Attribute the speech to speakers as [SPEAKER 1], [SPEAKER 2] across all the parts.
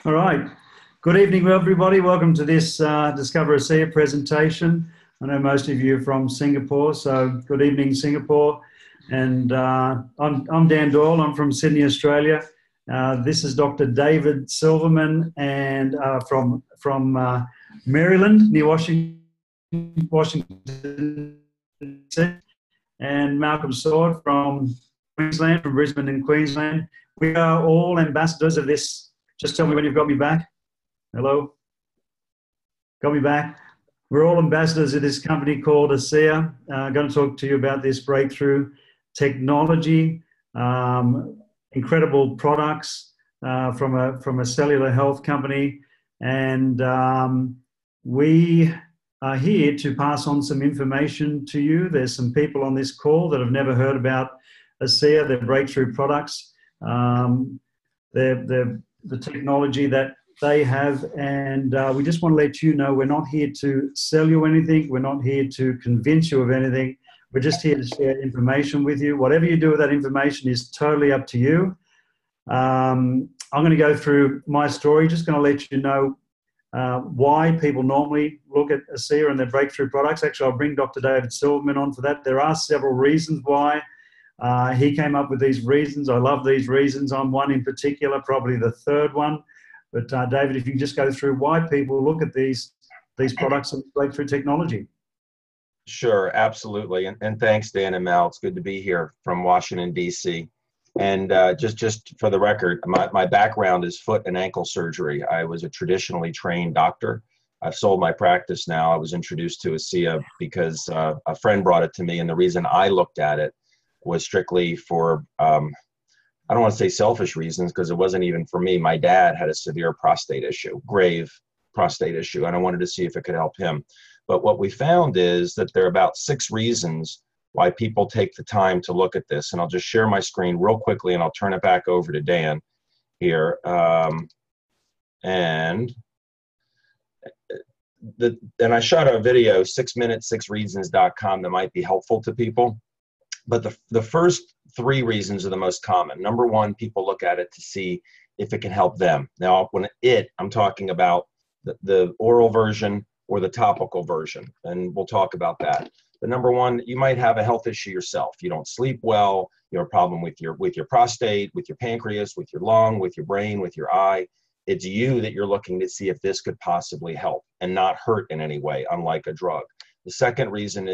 [SPEAKER 1] All right. Good evening, everybody. Welcome to this Discover ASEA presentation. I know most of you are from Singapore, so good evening, Singapore. And I'm Dan Doyle. I'm from Sydney, Australia. This is Dr. David Silverman, and from Maryland, near Washington, and Malcolm Sword from Queensland, from Brisbane in Queensland. We are all ambassadors of this. Just tell me when you've got me back. Hello? Got me back? We're all ambassadors of this company called ASEA. I'm going to talk to you about this breakthrough technology, incredible products from a cellular health company. And we are here to pass on some information to you. There's some people on this call that have never heard about ASEA, their breakthrough products. The technology that they have, and we just want to let you know we're not here to sell you anything. We're not here to convince you of anything. We're just here to share information with you. Whatever you do with that information is totally up to you. I'm going to go through my story, just going to let you know why people normally look at ASEA and their breakthrough products. Actually, I'll bring Dr. David Silverman on for that. There are several reasons why. He came up with these reasons. I love these reasons. I'm one in particular, probably the third one. But David, if you can just go through why people look at these products and breakthrough technology.
[SPEAKER 2] Sure, absolutely. And thanks, Dan and Mal. It's good to be here from Washington, D.C. And just for the record, my background is foot and ankle surgery. I was a traditionally trained doctor. I've sold my practice now. I was introduced to ASEA because a friend brought it to me. And the reason I looked at it was strictly for, I don't want to say selfish reasons, because it wasn't even for me. My dad had a severe prostate issue, grave prostate issue, and I wanted to see if it could help him. But what we found is that there are about 6 reasons why people take the time to look at this. And I'll just share my screen real quickly, and I'll turn it back over to Dan here. And I shot a video, 6minutes6reasons.com, that might be helpful to people. But the first 3 reasons are the most common. Number 1, people look at it to see if it can help them. Now, I'm talking about the oral version or the topical version, and we'll talk about that. But number 1, you might have a health issue yourself. You don't sleep well. You have a problem with your prostate, with your pancreas, with your lung, with your brain, with your eye. It's you that you're looking to see if this could possibly help and not hurt in any way, unlike a drug. The second reason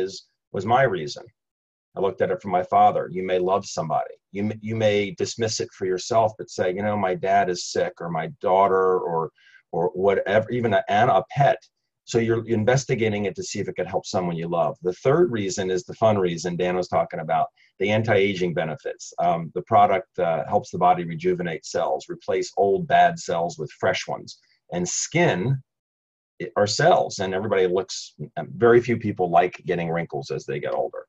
[SPEAKER 2] was my reason. I looked at it from my father. You may love somebody. You may dismiss it for yourself, but say, you know, my dad is sick, or my daughter, or whatever, even a pet. So you're investigating it to see if it could help someone you love. The third reason is the fun reason Dan was talking about, the anti-aging benefits. The product helps the body rejuvenate cells, replace old bad cells with fresh ones. And skin are cells, and very few people like getting wrinkles as they get older.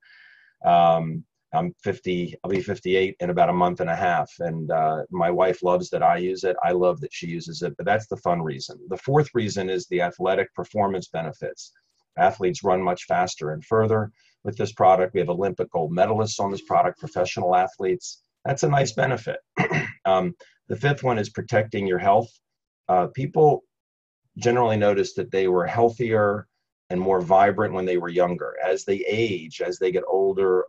[SPEAKER 2] I'm 50, I'll be 58 in about a month and a half. And my wife loves that I use it. I love that she uses it, but that's the fun reason. The fourth reason is the athletic performance benefits. Athletes run much faster and further with this product. We have Olympic gold medalists on this product, professional athletes. That's a nice benefit. The fifth one is protecting your health. People generally notice that they were healthier and more vibrant when they were younger. As they age, as they get older,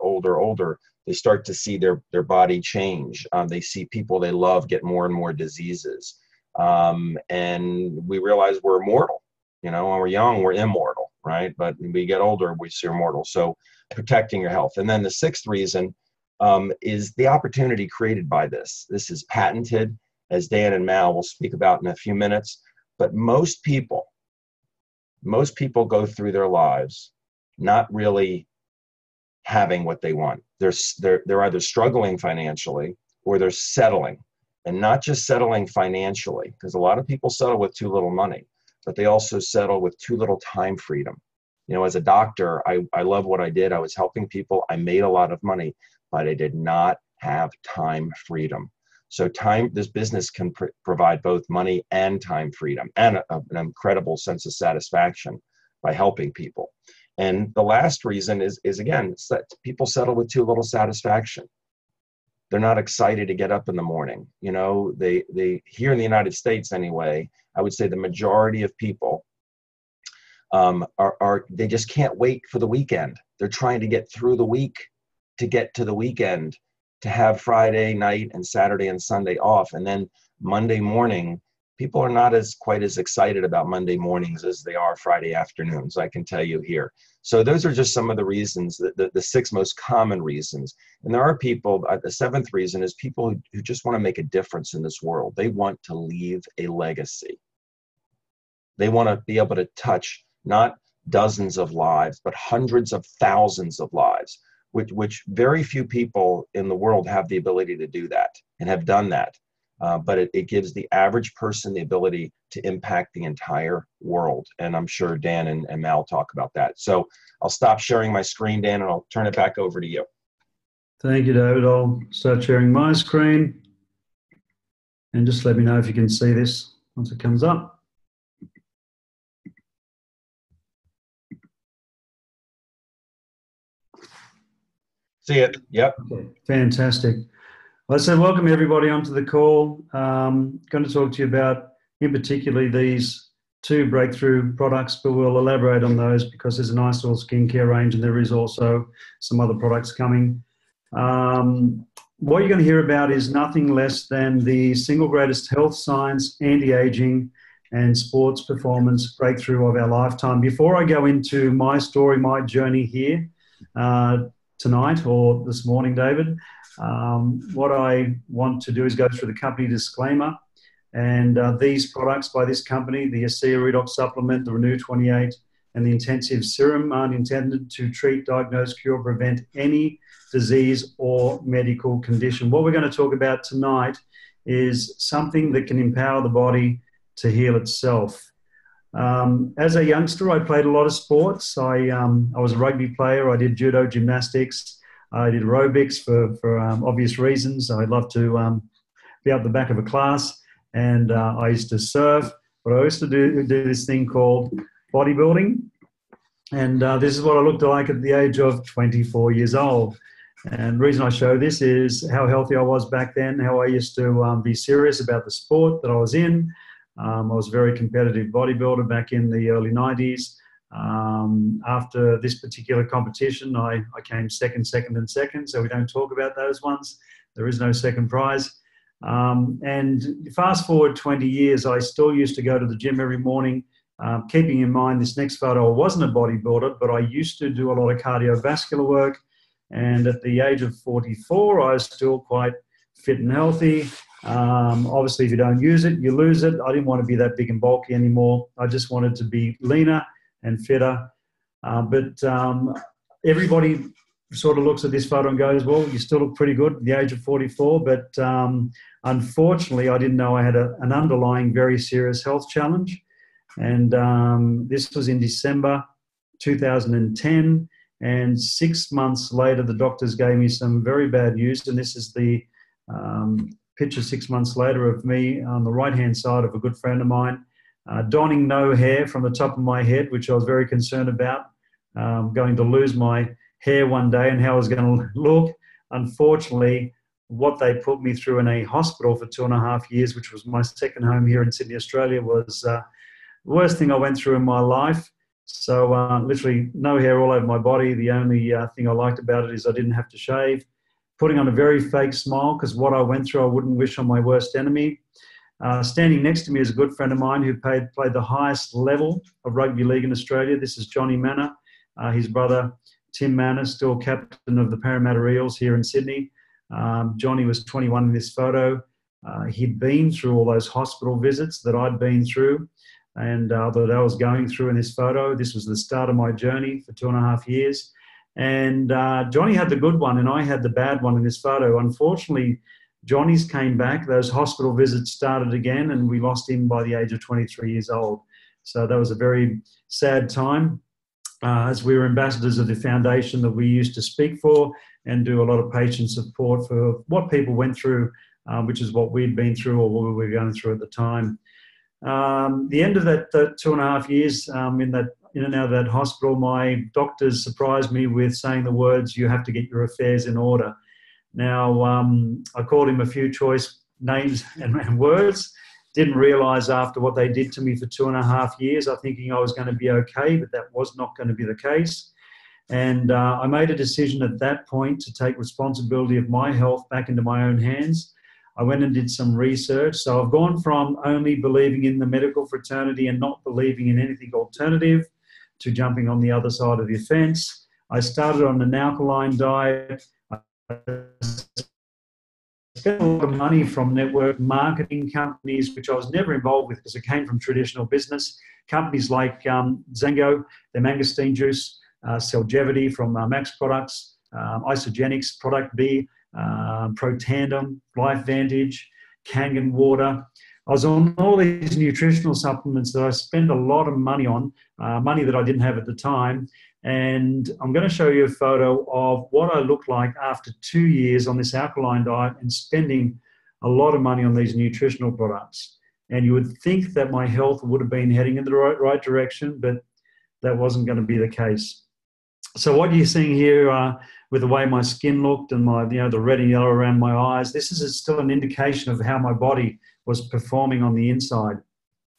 [SPEAKER 2] they start to see their body change. They see people they love get more and more diseases. And we realize we're immortal. You know, when we're young, we're immortal, right? But when we get older, we're mortal. So protecting your health. And then the sixth reason is the opportunity created by this. This is patented, as Dan and Mal will speak about in a few minutes. But most people go through their lives not really having what they want. They're either struggling financially or they're settling, and not just settling financially, because a lot of people settle with too little money, but they also settle with too little time freedom. You know, as a doctor, I love what I did. I was helping people. I made a lot of money, but I did not have time freedom. So this business can provide both money and time freedom, and an incredible sense of satisfaction by helping people. And the last reason is again, that people settle with too little satisfaction. They're not excited to get up in the morning. You know, they here in the United States anyway, I would say the majority of people they just can't wait for the weekend. They're trying to get through the week to get to the weekend, to have Friday night and Saturday and Sunday off. And then Monday morning, people are not quite as excited about Monday mornings as they are Friday afternoons, I can tell you here. So those are just some of the reasons, the 6 most common reasons. And there are people, the 7th reason is people who just want to make a difference in this world. They want to leave a legacy. They want to be able to touch not dozens of lives, but hundreds of thousands of lives, which very few people in the world have the ability to do that and have done that. But it gives the average person the ability to impact the entire world. And I'm sure Dan and Mal talk about that. So I'll stop sharing my screen, Dan, and I'll turn it back over to you.
[SPEAKER 1] Thank you, David. I'll start sharing my screen. And just let me know if you can see this once it comes up.
[SPEAKER 2] See it? Yep.
[SPEAKER 1] Okay, fantastic. Well, so welcome everybody onto the call. Going to talk to you about, in particular, these 2 breakthrough products, but we'll elaborate on those because there's a nice little skincare range and there is also some other products coming. What you're going to hear about is nothing less than the single greatest health science, anti-aging, and sports performance breakthrough of our lifetime. Before I go into my story, my journey here tonight or this morning, David, what I want to do is go through the company disclaimer. And these products by this company, the ASEA redox supplement, the RENU 28, and the intensive serum, aren't intended to treat, diagnose, cure, or prevent any disease or medical condition. What we're going to talk about tonight is something that can empower the body to heal itself. As a youngster, I played a lot of sports. I was a rugby player. I did judo, gymnastics. I did aerobics for obvious reasons. I loved to be up the back of a class, and I used to surf. But I used to do this thing called bodybuilding, and this is what I looked like at the age of 24 years old. And the reason I show this is how healthy I was back then, how I used to be serious about the sport that I was in. I was a very competitive bodybuilder back in the early 90s. After this particular competition, I came second, so we don't talk about those ones. There is no second prize. And fast forward 20 years, I still used to go to the gym every morning, keeping in mind this next photo, I wasn't a bodybuilder, but I used to do a lot of cardiovascular work. And at the age of 44, I was still quite fit and healthy. Obviously, if you don't use it, you lose it. I didn't want to be that big and bulky anymore. I just wanted to be leaner and fitter. But everybody sort of looks at this photo and goes, well, you still look pretty good at the age of 44. But unfortunately, I didn't know I had an underlying very serious health challenge. And this was in December 2010. And 6 months later, the doctors gave me some very bad news. And this is the picture 6 months later of me on the right-hand side of a good friend of mine, donning no hair from the top of my head, which I was very concerned about, going to lose my hair one day and how I was going to look. Unfortunately, what they put me through in a hospital for 2.5 years, which was my second home here in Sydney, Australia, was the worst thing I went through in my life. So literally no hair all over my body. The only thing I liked about it is I didn't have to shave. Putting on a very fake smile, because what I went through I wouldn't wish on my worst enemy. Standing next to me is a good friend of mine who played the highest level of rugby league in Australia. This is Johnny Manor. His brother, Tim Manor, still captain of the Parramatta Eels here in Sydney. Johnny was 21 in this photo. He'd been through all those hospital visits that I'd been through and that I was going through in this photo. This was the start of my journey for 2.5 years. And Johnny had the good one and I had the bad one in this photo. Unfortunately, Johnny's came back. Those hospital visits started again and we lost him by the age of 23 years old. So that was a very sad time. As we were ambassadors of the foundation that we used to speak for and do a lot of patient support for what people went through, which is what we'd been through or what we were going through at the time. The end of that 2.5 years in and out of that hospital, my doctors surprised me with saying the words, "You have to get your affairs in order." Now, I called him a few choice names and words. Didn't realise after what they did to me for 2.5 years, I thinking I was going to be okay, but that was not going to be the case. And I made a decision at that point to take responsibility of my health back into my own hands. I went and did some research. So I've gone from only believing in the medical fraternity and not believing in anything alternative to jumping on the other side of the fence. I started on an alkaline diet. I spent a lot of money from network marketing companies, which I was never involved with because it came from traditional business. Companies like Zengo, their mangosteen juice, Celgevity from Max Products, Isogenics, Product B, Protandem, Life Vantage, Kangen Water. I was on all these nutritional supplements that I spent a lot of money on, money that I didn't have at the time. And I'm going to show you a photo of what I look like after 2 years on this alkaline diet and spending a lot of money on these nutritional products. And you would think that my health would have been heading in the right direction, but that wasn't going to be the case. So what you're seeing here with the way my skin looked and my, the red and yellow around my eyes, this is still an indication of how my body was performing on the inside.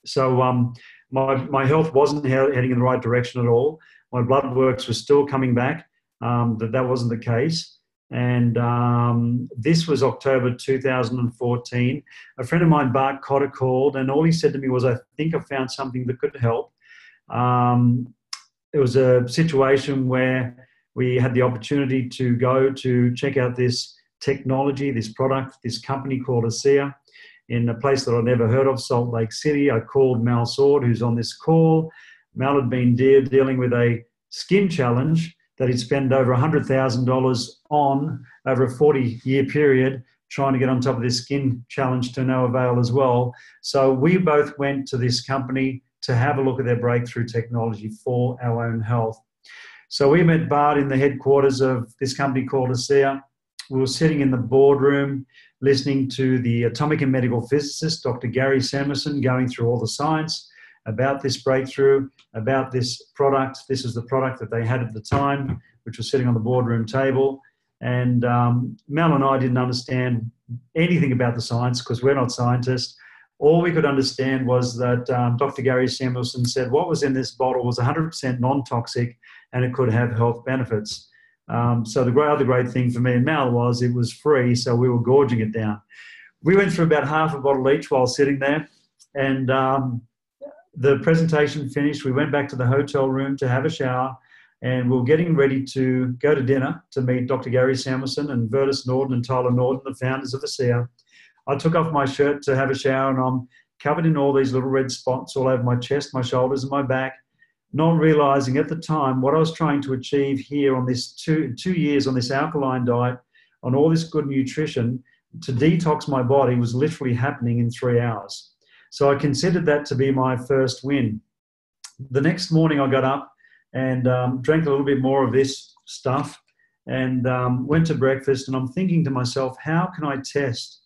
[SPEAKER 1] So my health wasn't heading in the right direction at all. My blood works were still coming back, that wasn't the case. And this was October 2014. A friend of mine, Bart Cotter, called, and all he said to me was, I think I found something that could help. It was a situation where we had the opportunity to go to check out this technology, this product, this company called ASEA in a place that I'd never heard of, Salt Lake City. I called Mal Sword, who's on this call. Mal had been dealing with a skin challenge that he'd spent over $100,000 on over a 40-year period trying to get on top of this skin challenge to no avail as well. So we both went to this company to have a look at their breakthrough technology for our own health. So we met Bart in the headquarters of this company called ASEA. We were sitting in the boardroom listening to the atomic and medical physicist, Dr. Gary Samuelson, going through all the science about this breakthrough, about this product. This is the product that they had at the time, which was sitting on the boardroom table. And Mel and I didn't understand anything about the science because we're not scientists. All we could understand was that Dr. Gary Samuelson said what was in this bottle was 100% non-toxic and it could have health benefits. So the other great thing for me and Mal was it was free, so we were gorging it down. We went through about half a bottle each while sitting there, and the presentation finished. We went back to the hotel room to have a shower, and we were getting ready to go to dinner to meet Dr. Gary Samuelson and Vertus Norton and Tyler Norton, the founders of ASEA. I took off my shirt to have a shower, and I'm covered in all these little red spots all over my chest, my shoulders, and my back, not realizing at the time what I was trying to achieve here on this two years on this alkaline diet, on all this good nutrition, to detox my body was literally happening in 3 hours. So I considered that to be my first win. The next morning I got up and drank a little bit more of this stuff and went to breakfast, and I'm thinking to myself, how can I test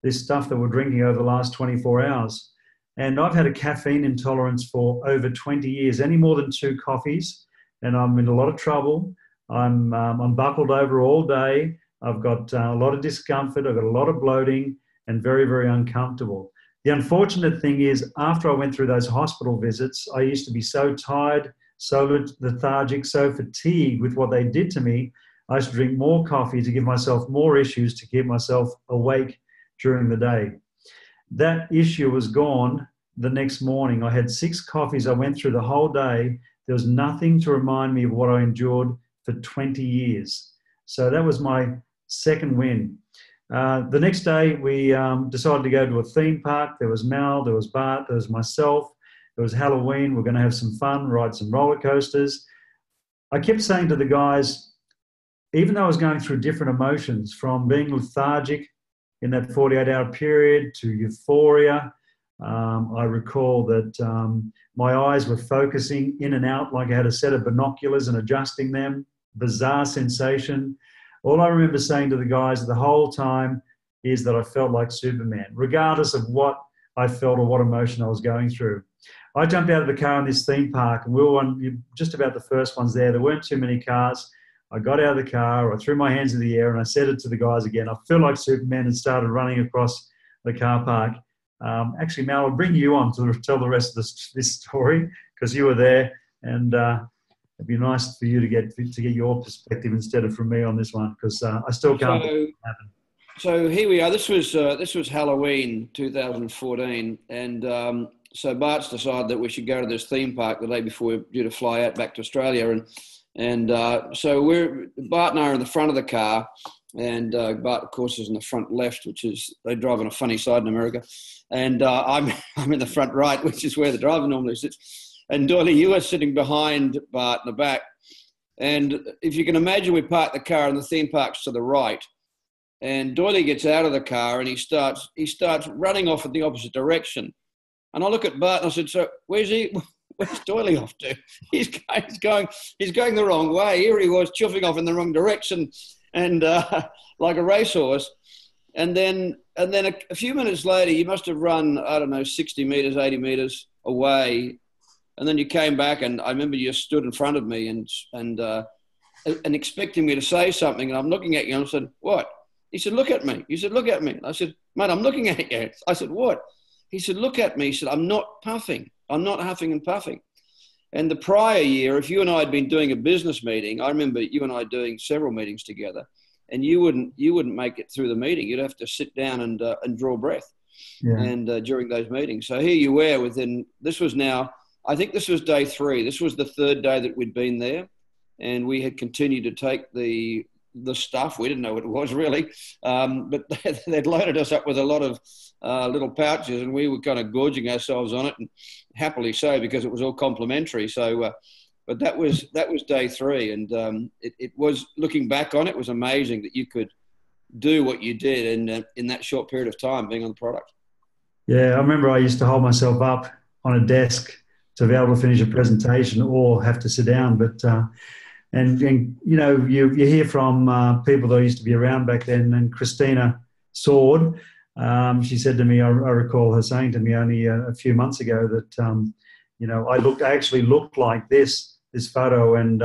[SPEAKER 1] this stuff that we're drinking over the last 24 hours? And I've had a caffeine intolerance for over 20 years, any more than 2 coffees, and I'm in a lot of trouble. I'm buckled over all day. I've got a lot of discomfort. I've got a lot of bloating and very, very uncomfortable. The unfortunate thing is, after I went through those hospital visits, I used to be so tired, so lethargic, so fatigued with what they did to me. I used to drink more coffee to give myself more issues to keep myself awake during the day. That issue was gone the next morning. I had 6 coffees. I went through the whole day. There was nothing to remind me of what I endured for 20 years. So that was my second win. The next day, we decided to go to a theme park. There was Mal, there was Bart, there was myself. It was Halloween. We're going to have some fun, ride some roller coasters. I kept saying to the guys, even though I was going through different emotions, from being lethargic in that 48-hour period to euphoria, I recall that my eyes were focusing in and out like I had a set of binoculars and adjusting them. Bizarre sensation. All I remember saying to the guys the whole time is that I felt like Superman, regardless of what I felt or what emotion I was going through. I jumped out of the car in this theme park, and we were just about the first ones there. There weren't too many cars. I got out of the car, I threw my hands in the air, and I said it to the guys again. I feel like Superman and started running across the car park. Actually, Mal, I'll bring you on to tell the rest of this story because you were there, and it'd be nice for you to get your perspective instead of from me on this one because I still can't believe it happened.
[SPEAKER 3] So here we are. This was Halloween 2014, and so Bart's decided that we should go to this theme park the day before we're due to fly out back to Australia, and so Bart and I are in the front of the car, and Bart, of course, is in the front left, which is they drive on a funny side in America, and I'm in the front right, which is where the driver normally sits. And Doyle, you were sitting behind Bart in the back, and if you can imagine, we parked the car and the theme park's to the right. And Doyle gets out of the car and he starts running off in the opposite direction. And I look at Bart and I said, "So where's Doyle off to? He's going the wrong way." Here he was chuffing off in the wrong direction, and like a racehorse. And then a few minutes later, you must have run, I don't know, 60 meters, 80 meters away. And then you came back, and I remember you stood in front of me and expecting me to say something. And I'm looking at you and I said, "What?" He said, "Look at me." You said, "Look at me." I said, "Mate, I'm looking at you." I said, "What?" He said, "Look at me." He said, "I'm not puffing. I'm not huffing and puffing." And the prior year, if you and I had been doing a business meeting, I remember you and I doing several meetings together, and you wouldn't make it through the meeting. You'd have to sit down and draw breath. Yeah. And during those meetings. So here you were I think this was day 3. This was the 3rd day that we'd been there, and we had continued to take the stuff. We didn't know what it was really, but they'd loaded us up with a lot of little pouches, and we were kind of gorging ourselves on it, and happily so because it was all complimentary. So, but that was day 3, and it was, looking back on it, was amazing that you could do what you did in that short period of time being on the product.
[SPEAKER 1] Yeah, I remember I used to hold myself up on a desk to be able to finish a presentation or have to sit down, but. And you know, you hear from people that used to be around back then, and Christina Sword, she said to me, I recall her saying to me only a few months ago that, you know, I actually looked like this photo, and,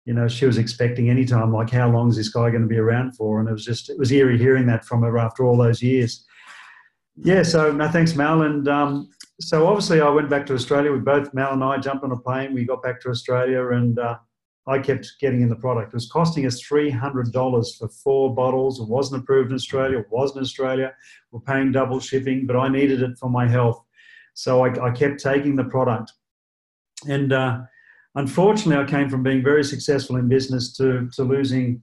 [SPEAKER 1] you know, she was expecting any time, like, how long is this guy going to be around for? And it was eerie hearing that from her after all those years. Yeah, so no, thanks, Mal. And so obviously I went back to Australia. Mal and I jumped on a plane. We got back to Australia, and I kept getting in the product. It was costing us $300 for 4 bottles. It wasn't approved in Australia. It wasn't in Australia. We're paying double shipping, but I needed it for my health. So I kept taking the product. And unfortunately, I came from being very successful in business to losing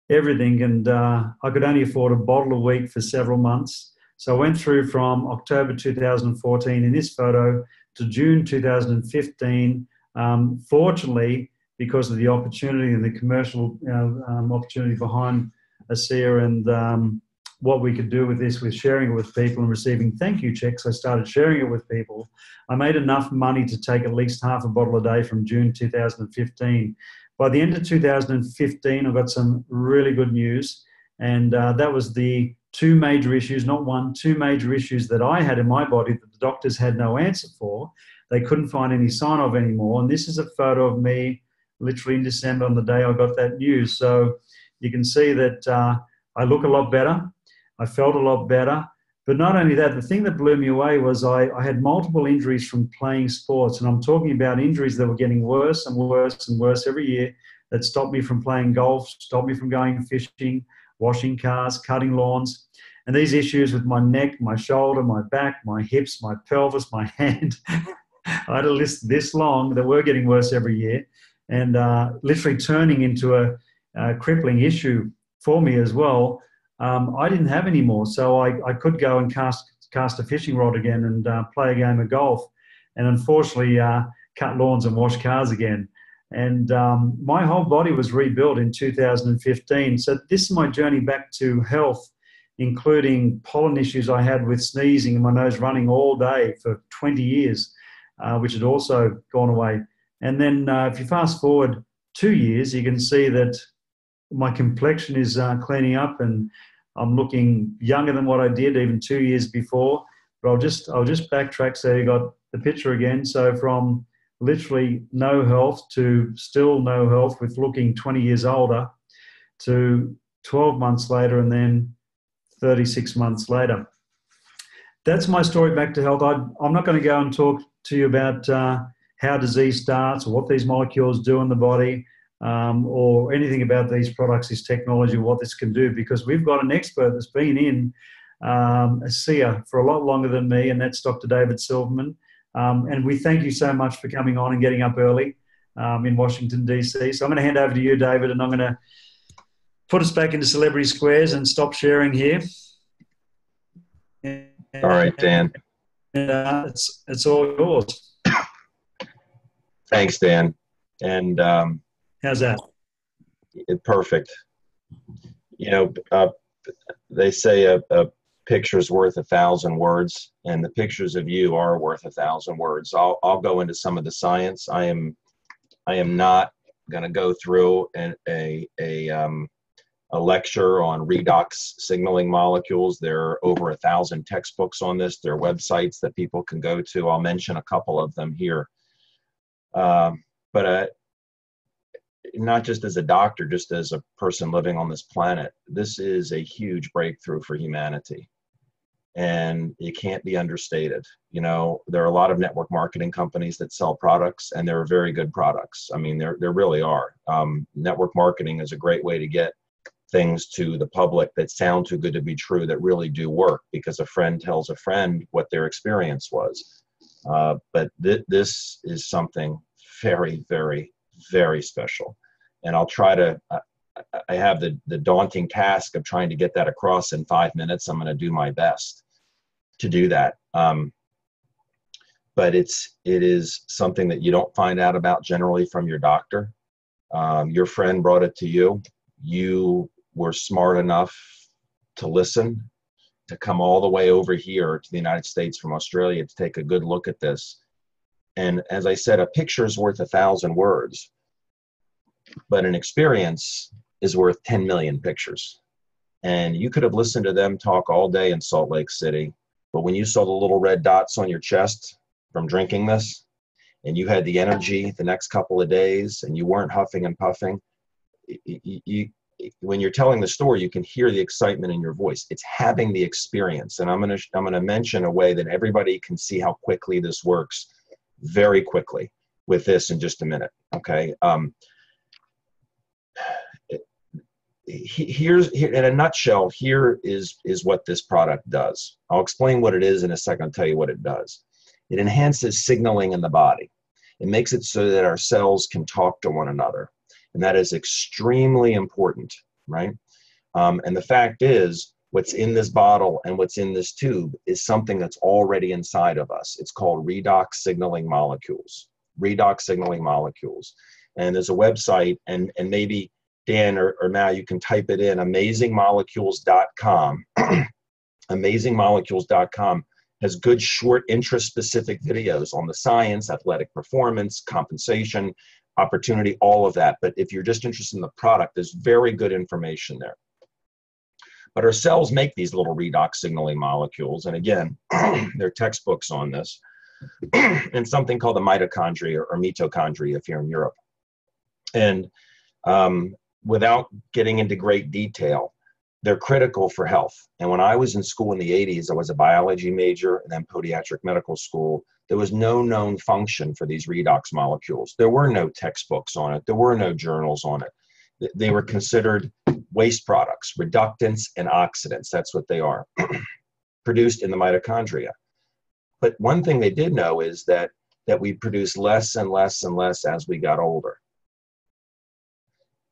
[SPEAKER 1] everything. And I could only afford a bottle a week for several months. So I went through from October 2014 in this photo to June 2015. Fortunately, because of the opportunity and the commercial opportunity behind ASEA and what we could do with this, with sharing it with people and receiving thank you checks. I started sharing it with people. I made enough money to take at least half a bottle a day from June 2015. By the end of 2015, I got some really good news. And that was the 2 major issues, not 1, 2 major issues that I had in my body that the doctors had no answer for. They couldn't find any sign of anymore. And this is a photo of me literally in December on the day I got that news. So you can see that I look a lot better. I felt a lot better. But not only that, the thing that blew me away was I had multiple injuries from playing sports. And I'm talking about injuries that were getting worse and worse and worse every year that stopped me from playing golf, stopped me from going fishing, washing cars, cutting lawns. And these issues with my neck, my shoulder, my back, my hips, my pelvis, my hand, I had a list this long that were getting worse every year. And literally turning into a crippling issue for me as well. I didn't have any more, so I could go and cast a fishing rod again and play a game of golf, and unfortunately cut lawns and wash cars again. And my whole body was rebuilt in 2015. So this is my journey back to health, including pollen issues I had with sneezing and my nose running all day for 20 years, which had also gone away. And then if you fast forward 2 years, you can see that my complexion is cleaning up and I'm looking younger than what I did even 2 years before. But I'll just backtrack so you got the picture again. So from literally no health to still no health with looking 20 years older to 12 months later and then 36 months later. That's my story back to health. I'm not going to go and talk to you about how disease starts or what these molecules do in the body or anything about these products, this technology, what this can do, because we've got an expert that's been in ASEA for a lot longer than me, and that's Dr. David Silverman. And we thank you so much for coming on and getting up early in Washington, D.C. So I'm going to hand over to you, David, and I'm going to put us back into Celebrity Squares and stop sharing here.
[SPEAKER 2] All right, Dan.
[SPEAKER 1] It's all yours.
[SPEAKER 2] Thanks, Dan. And
[SPEAKER 1] how's that?
[SPEAKER 2] Perfect. You know, they say a picture's worth 1,000 words, and the pictures of you are worth 1,000 words. I'll go into some of the science. I am not going to go through a lecture on redox signaling molecules. There are over 1,000 textbooks on this. There are websites that people can go to. I'll mention a couple of them here. But not just as a doctor, just as a person living on this planet, this is a huge breakthrough for humanity. And it can't be understated. You know, there are a lot of network marketing companies that sell products, and they're very good products. I mean, there really are. Network marketing is a great way to get things to the public that sound too good to be true, that really do work, because a friend tells a friend what their experience was. But this is something very, very, very special. And I'll try to, I have the daunting task of trying to get that across in 5 minutes. I'm going to do my best to do that. But it is something that you don't find out about generally from your doctor. Your friend brought it to you. You were smart enough to listen, to come all the way over here to the United States from Australia to take a good look at this. And as I said, a picture is worth 1,000 words, but an experience is worth 10 million pictures. And you could have listened to them talk all day in Salt Lake City, but when you saw the little red dots on your chest from drinking this, and you had the energy the next couple of days, and you weren't huffing and puffing, when you're telling the story, you can hear the excitement in your voice. It's having the experience. And I'm gonna mention a way that everybody can see how quickly this works, very quickly, with this in just a minute. Okay. Here's in a nutshell, here is what this product does. I'll explain what it is in a second. I'll tell you what it does. It enhances signaling in the body. It makes it so that our cells can talk to one another. And that is extremely important, right? And the fact is, what's in this bottle and what's in this tube is something that's already inside of us. It's called redox signaling molecules. Redox signaling molecules. And there's a website, and maybe Dan or Mal, you can type it in, amazingmolecules.com. Amazingmolecules.com has good, short, interest-specific videos on the science, athletic performance, compensation, opportunity, all of that. But if you're just interested in the product, there's very good information there. But our cells make these little redox signaling molecules. And again, there are textbooks on this. And something called the mitochondria or mitochondria if you're in Europe. And without getting into great detail, they're critical for health. And when I was in school in the 80s, I was a biology major and then podiatric medical school. There was no known function for these redox molecules. There were no textbooks on it. There were no journals on it. They were considered waste products, reductants and oxidants. That's what they are, produced in the mitochondria. But one thing they did know is that we produce less and less and less as we got older.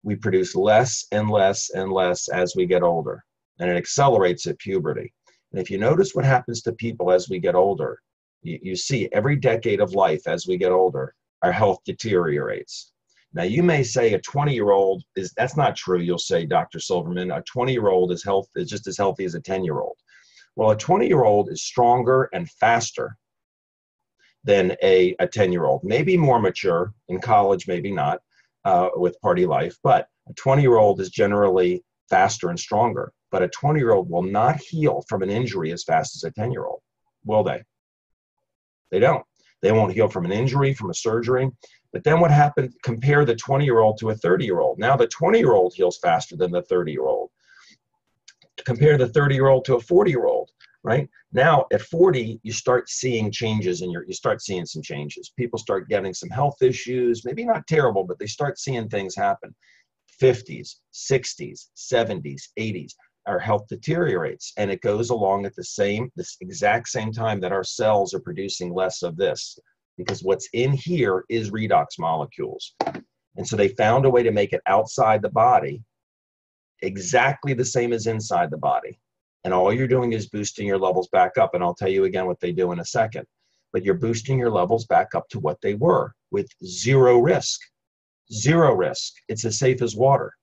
[SPEAKER 2] We produce less and less and less as we get older, and it accelerates at puberty. And if you notice what happens to people as we get older, you see every decade of life as we get older, our health deteriorates. Now, you may say a 20-year-old that's not true. You'll say, Dr. Silverman, a 20-year-old is just as healthy as a 10-year-old. Well, a 20-year-old is stronger and faster than a 10-year-old. Maybe more mature in college, maybe not. With party life, but a 20-year-old is generally faster and stronger. But a 20-year-old will not heal from an injury as fast as a 10-year-old, will they? They don't. They won't heal from an injury, from a surgery. But then what happened, compare the 20-year-old to a 30-year-old. Now the 20-year-old heals faster than the 30-year-old. Compare the 30-year-old to a 40-year-old, right? Now at 40, you start seeing changes in you start seeing some changes. People start getting some health issues, maybe not terrible, but they start seeing things happen. 50s, 60s, 70s, 80s, our health deteriorates, and it goes along at this exact same time that our cells are producing less of this, because what's in here is redox molecules. And so they found a way to make it outside the body exactly the same as inside the body. And all you're doing is boosting your levels back up. And I'll tell you again what they do in a second. But you're boosting your levels back up to what they were with zero risk. Zero risk. It's as safe as water.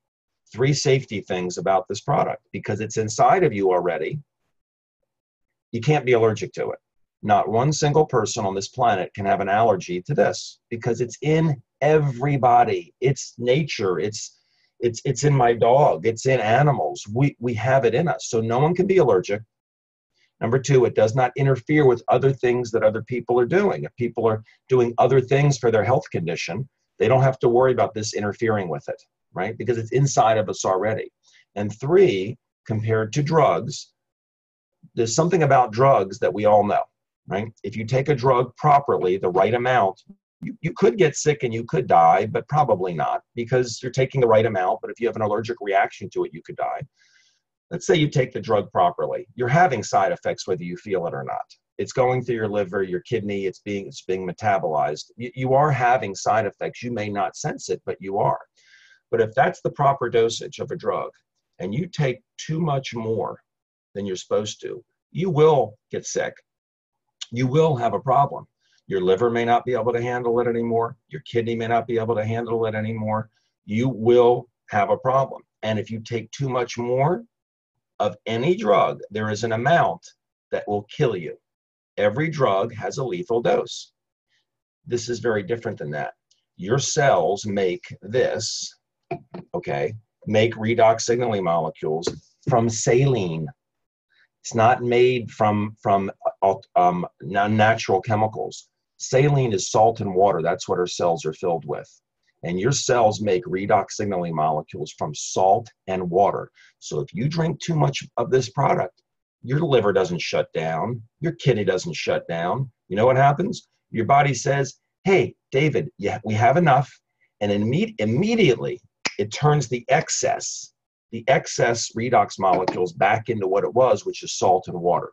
[SPEAKER 2] 3 safety things about this product. Because it's inside of you already, you can't be allergic to it. Not one single person on this planet can have an allergy to this, because it's in everybody. It's nature. It's in my dog. It's in animals. We have it in us. So no one can be allergic. Number 2, it does not interfere with other things that other people are doing. If people are doing other things for their health condition, they don't have to worry about this interfering with it, right? Because it's inside of us already. And 3, compared to drugs, there's something about drugs that we all know, right? If you take a drug properly, the right amount, you could get sick and you could die, but probably not, because you're taking the right amount. But if you have an allergic reaction to it, you could die. Let's say you take the drug properly. You're having side effects whether you feel it or not. It's going through your liver, your kidney, it's being metabolized. You are having side effects. You may not sense it, but you are. But if that's the proper dosage of a drug and you take too much more than you're supposed to, you will get sick. You will have a problem. Your liver may not be able to handle it anymore. Your kidney may not be able to handle it anymore. You will have a problem. And if you take too much more of any drug, there is an amount that will kill you. Every drug has a lethal dose. This is very different than that. Your cells make this, okay, make redox signaling molecules from saline. It's not made from non-natural chemicals. Saline is salt and water. That's what our cells are filled with. And your cells make redox signaling molecules from salt and water. So if you drink too much of this product, your liver doesn't shut down. Your kidney doesn't shut down. You know what happens? Your body says, hey, David, yeah, we have enough. And immediately it turns the excess redox molecules back into what it was, which is salt and water.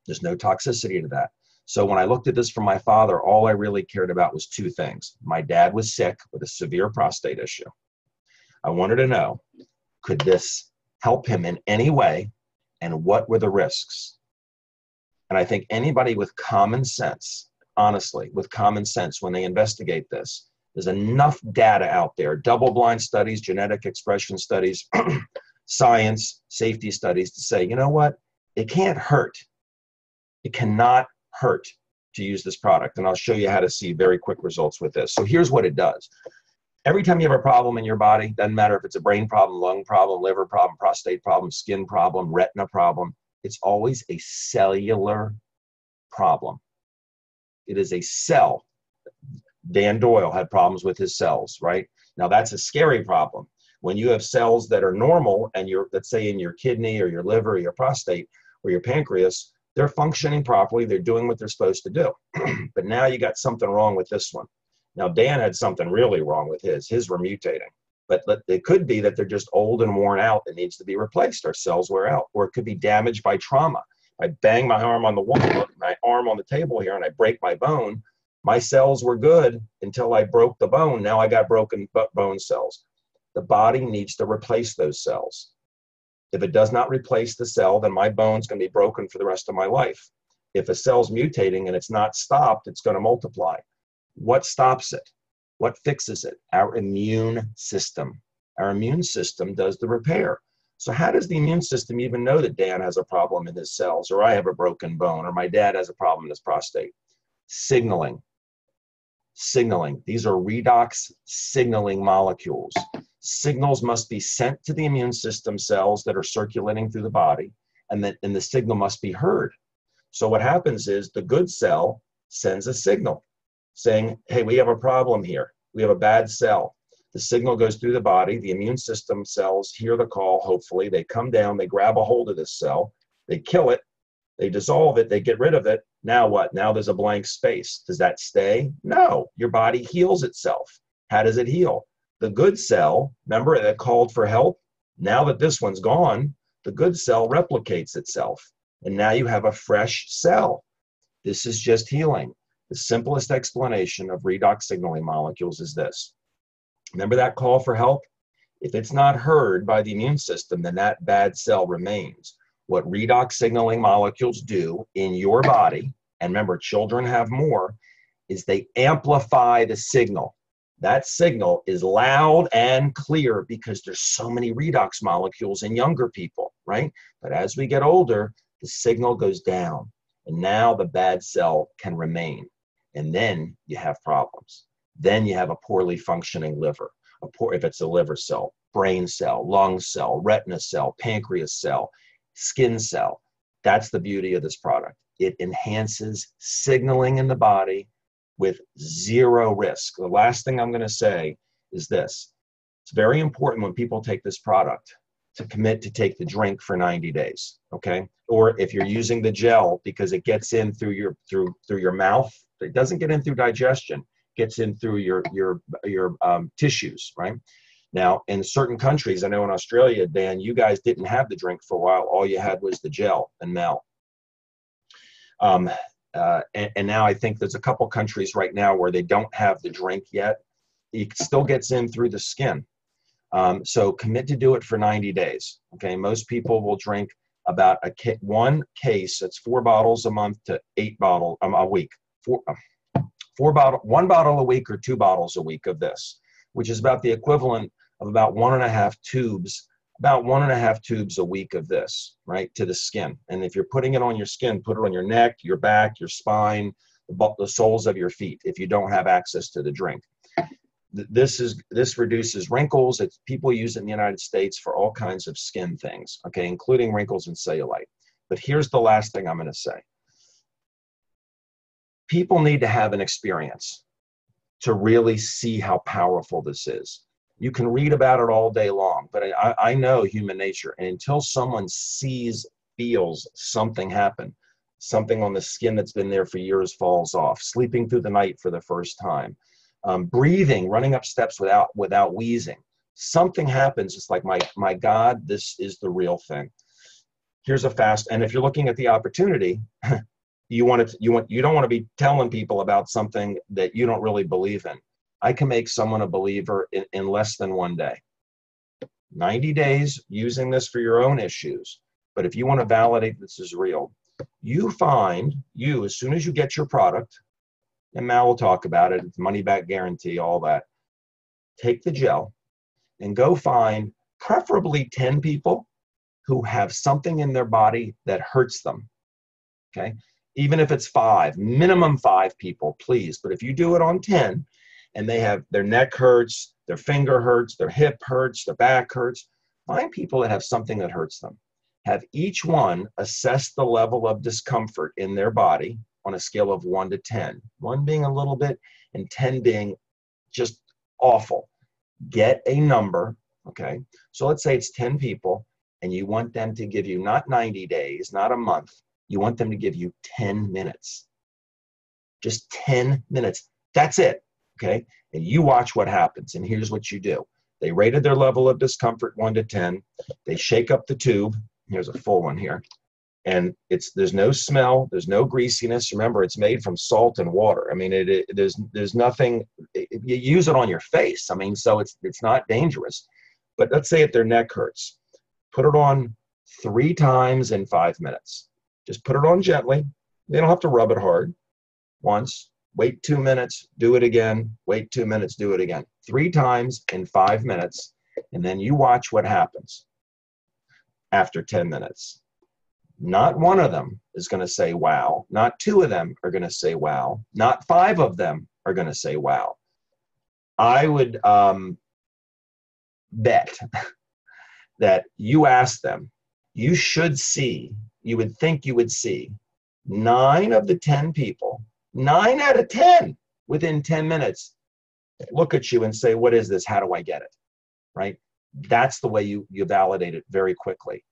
[SPEAKER 2] There's no toxicity to that. So when I looked at this from my father, all I really cared about was 2 things. My dad was sick with a severe prostate issue. I wanted to know, could this help him in any way, and what were the risks? And I think anybody with common sense, honestly, with common sense, when they investigate this, there's enough data out there, double-blind studies, genetic expression studies, science, safety studies, to say, you know what? It can't hurt. It cannot hurt to use this product. And I'll show you how to see very quick results with this. So here's what it does. Every time you have a problem in your body, doesn't matter if it's a brain problem, lung problem, liver problem, prostate problem, skin problem, retina problem, it's always a cellular problem. It is a cell. Dan Doyle had problems with his cells, right? Now that's a scary problem. When you have cells that are normal and you're, let's say in your kidney or your liver or your prostate or your pancreas, they're functioning properly, they're doing what they're supposed to do. But now you got something wrong with this one. Now Dan had something really wrong with his were mutating. But it could be that they're just old and worn out and needs to be replaced. Our cells wear out. Or it could be damaged by trauma. I bang my arm on the wall, my arm on the table here, and I break my bone. My cells were good until I broke the bone. Now I got broken bone cells. The body needs to replace those cells. If it does not replace the cell, then my bone's going to be broken for the rest of my life. If a cell's mutating and it's not stopped, it's going to multiply. What stops it? What fixes it? Our immune system. Our immune system does the repair. So how does the immune system even know that Dan has a problem in his cells, or I have a broken bone, or my dad has a problem in his prostate? Signaling. Signaling. These are redox signaling molecules. Signals must be sent to the immune system cells that are circulating through the body, and the signal must be heard. So what happens is the good cell sends a signal saying, hey, we have a problem here. We have a bad cell. The signal goes through the body. The immune system cells hear the call, hopefully. They come down, they grab a hold of this cell, they kill it, they dissolve it, they get rid of it. Now what? Now there's a blank space. Does that stay? No. Your body heals itself. How does it heal? The good cell, remember that called for help? Now that this one's gone, the good cell replicates itself. And now you have a fresh cell. This is just healing. The simplest explanation of redox signaling molecules is this. Remember that call for help? If it's not heard by the immune system, then that bad cell remains. What redox signaling molecules do in your body, and remember, children have more, is they amplify the signal. That signal is loud and clear because there's so many redox molecules in younger people, right? But as we get older, the signal goes down, and now the bad cell can remain. And then you have problems. Then you have a poorly functioning liver, if it's a liver cell, brain cell, lung cell, retina cell, pancreas cell, skin cell. That's the beauty of this product. It enhances signaling in the body with zero risk. The last thing I'm going to say is this. It's very important when people take this product to commit to take the drink for 90 days, okay? Or if you're using the gel, because it gets in through your mouth, it doesn't get in through digestion, gets in through your tissues, right? Now, in certain countries, I know in Australia, Dan, you guys didn't have the drink for a while. All you had was the gel and Mel. And now I think there's a couple countries right now where they don't have the drink yet. It still gets in through the skin. So commit to do it for 90 days. Okay, most people will drink about one case. That's 4 bottles a month to 8 bottles a week. 1 bottle a week or 2 bottles a week of this, which is about the equivalent of about 1.5 tubes. About 1.5 tubes a week of this, right, to the skin. And if you're putting it on your skin, put it on your neck, your back, your spine, the soles of your feet, if you don't have access to the drink. This reduces wrinkles. People use it in the United States for all kinds of skin things, okay, including wrinkles and cellulite. But here's the last thing I'm going to say. People need to have an experience to really see how powerful this is. You can read about it all day long, but I know human nature. And until someone sees, feels something happen, something on the skin that's been there for years falls off, sleeping through the night for the first time, breathing, running up steps without wheezing, something happens. It's like, my God, this is the real thing. Here's a fast, and if you're looking at the opportunity, you don't want to be telling people about something that you don't really believe in. I can make someone a believer in less than 1 day. 90 days using this for your own issues. But if you want to validate this is real, as soon as you get your product, and Mal will talk about it, money back guarantee, all that, take the gel and go find preferably 10 people who have something in their body that hurts them, okay? Even if it's 5, minimum 5 people, please. But if you do it on 10, and they have their neck hurts, their finger hurts, their hip hurts, their back hurts, find people that have something that hurts them. Have each one assess the level of discomfort in their body on a scale of 1 to 10. 1 being a little bit and 10 being just awful. Get a number, okay? So let's say it's 10 people, and you want them to give you not 90 days, not a month. You want them to give you 10 minutes. Just 10 minutes. That's it. Okay, and you watch what happens, and here's what you do. They rated their level of discomfort 1 to 10. They shake up the tube. Here's a full one here. And there's no smell, there's no greasiness. Remember, it's made from salt and water. I mean, there's nothing, you use it on your face. I mean, so it's not dangerous. But let's say if their neck hurts, put it on 3 times in 5 minutes. Just put it on gently. They don't have to rub it hard. Once. Wait 2 minutes, do it again. Wait 2 minutes, do it again. 3 times in 5 minutes, and then you watch what happens after 10 minutes. Not 1 of them is going to say wow. Not 2 of them are going to say wow. Not 5 of them are going to say wow. I would bet that you ask them, you should see, you would think you would see 9 of the 10 people, 9 out of 10 within 10 minutes look at you and say, what is this? How do I get it? Right? That's the way you validate it very quickly.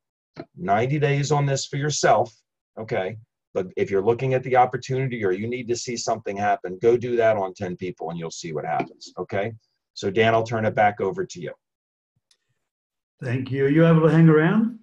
[SPEAKER 2] 90 days on this for yourself, okay? But if you're looking at the opportunity or you need to see something happen, go do that on 10 people and you'll see what happens, okay? So Dan, I'll turn it back over to you.
[SPEAKER 1] Thank you. Are you able to hang around?